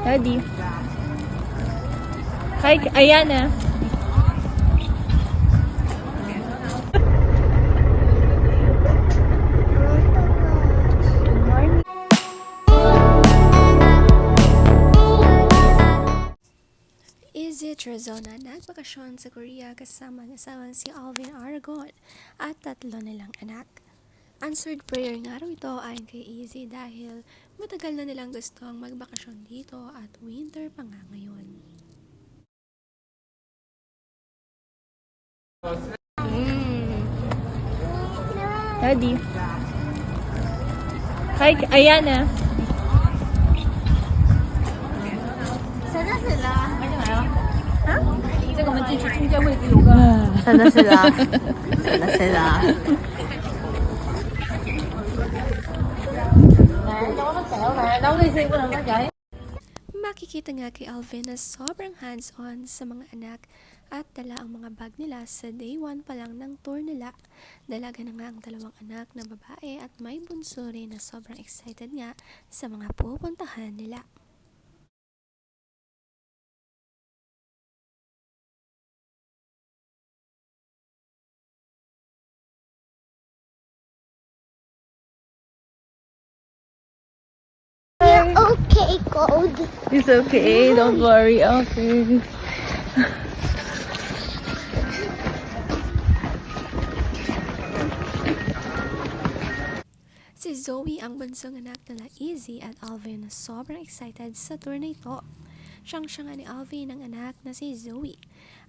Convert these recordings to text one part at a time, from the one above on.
Daddy. Hi, Ayana. Izzy Trezona nagbakasyon sa Korea kasama ang asawang si Alvin Aragon at 3 nilang anak. Answered prayer nga raw ito ayon kay Izzy dahil matagal na nilang gustong magbakasyon dito at winter pa nga ngayon. Daddy. Hi, Ayana. Sana sila. Makikita nga kay Alvin na sobrang hands-on sa mga anak at dala ang mga bag nila sa day 1 pa lang ng tour nila. Dalaga na nga ang 2 anak na babae at may bunso rin na sobrang excited nga sa mga pupuntahan nila. Okay, code. It's okay. Don't worry. Okay. Si Zoe ang bunsong anak nila Izzy at Alvin na sobrang excited sa tour na ito. Siyang-siya nga ni Alvin ang anak na si Zoe.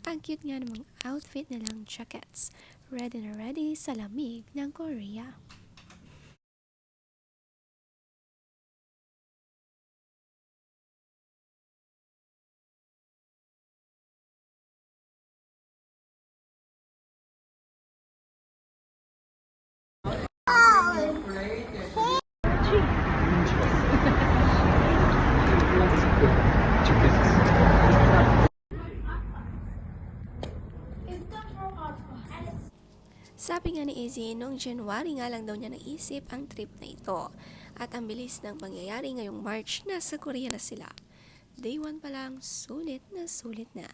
Ang cute nga namang outfit nilang jackets. Ready na ready sa lamig ng Korea. Sabi nga ni Izzy, noong January nga lang daw niya naisip ang trip na ito. At ang bilis ng pangyayari ngayong March, nasa Korea na sila. Day 1 pa lang, sulit na sulit na.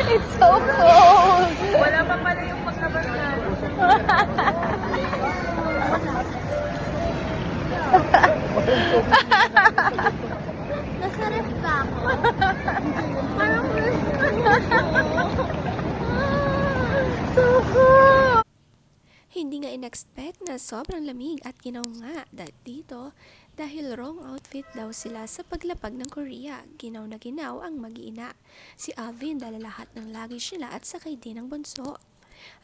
It's so cold. Wala pa pala yung pagkabasa. Nasa ref ka ako. Parang So cold. Hindi nga in-expect na sobrang lamig at ginaw nga dito dahil wrong outfit daw sila sa paglapag ng Korea. Ginaw na ginaw ang mag-iina. Si Alvin dala lahat ng luggage nila at sakay din ng bunso.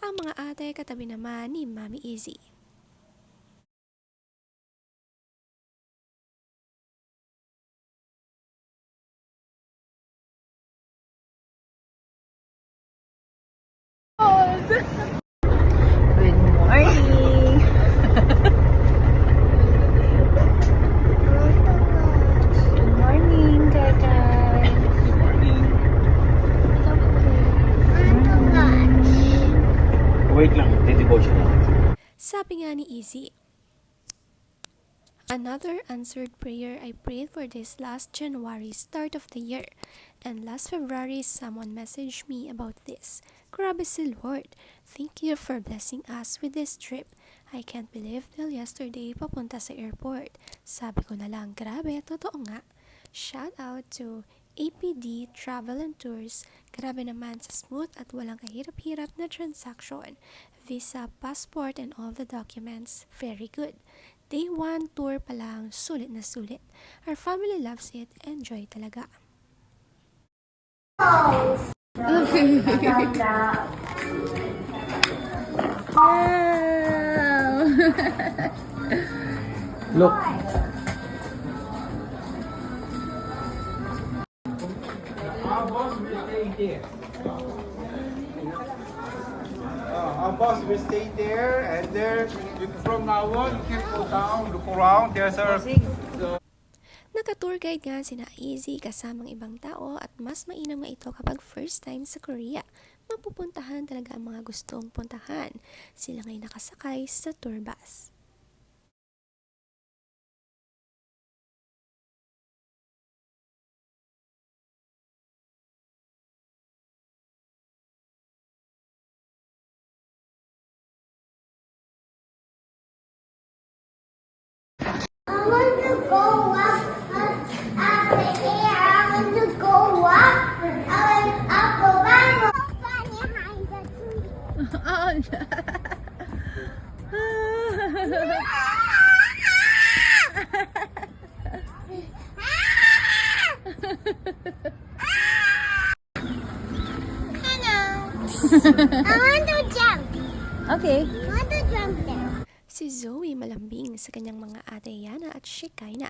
Ang mga ate katabi naman ni Mami Izzy. Good morning. Good morning, Kakay. Wait lang, devotion lang. Sabi nga ni Izzy, another answered prayer I prayed for this last January, start of the year. And last February, someone messaged me about this. Grabe si Lord. Thank you for blessing us with this trip. I can't believe till yesterday papunta sa airport. Sabi ko na lang, grabe, totoo nga. Shout out to APD Travel and Tours. Grabe naman sa smooth at walang kahirap-hirap na transaction. Visa, passport, and all the documents. Very good. Day 1 tour pa lang, sulit na sulit. Our family loves it. Enjoy talaga. Wow. Look. Our boss will stay there. Our boss will stay there, and there, from now on, you can go down, look around. There's a Naka-tour guide nga sina Izzy kasamang ibang tao at mas mainam nga ito kapag first time sa Korea. mapupuntahan talaga ang mga gustong puntahan. Sila ngay nakasakay sa tour bus. I want to go up the air. I want to go up. I want up the ladder. Behind the tree. Hello. I want to jump. Okay. I want to jump there. Si Zoe malambing sa kanyang mga ate Yana at Shekinah.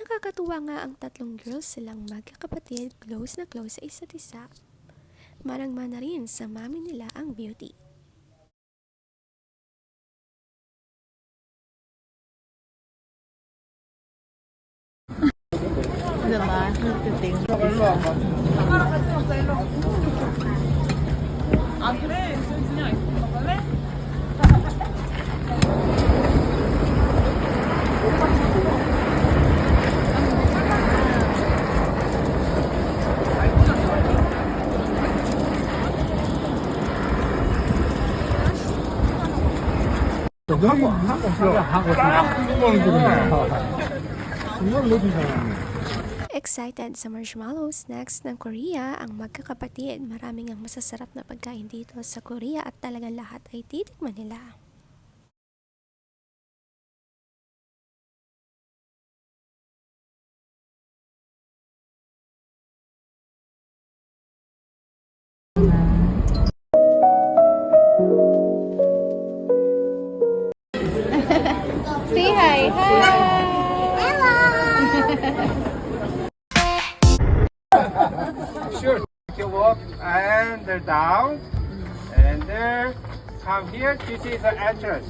Nakakatuwa nga ang tatlong girls silang magkakapatid, close na close sa isa't isa. Marang-mana rin sa mami nila ang beauty. Diba? Excited sa marshmallow snacks ng Korea ang magkakapatid. Maraming ang masasarap na pagkain dito sa Korea at talagang lahat ay titikman nila. Say hi. Sure. You walk and they're down. And there, come here. This is the entrance.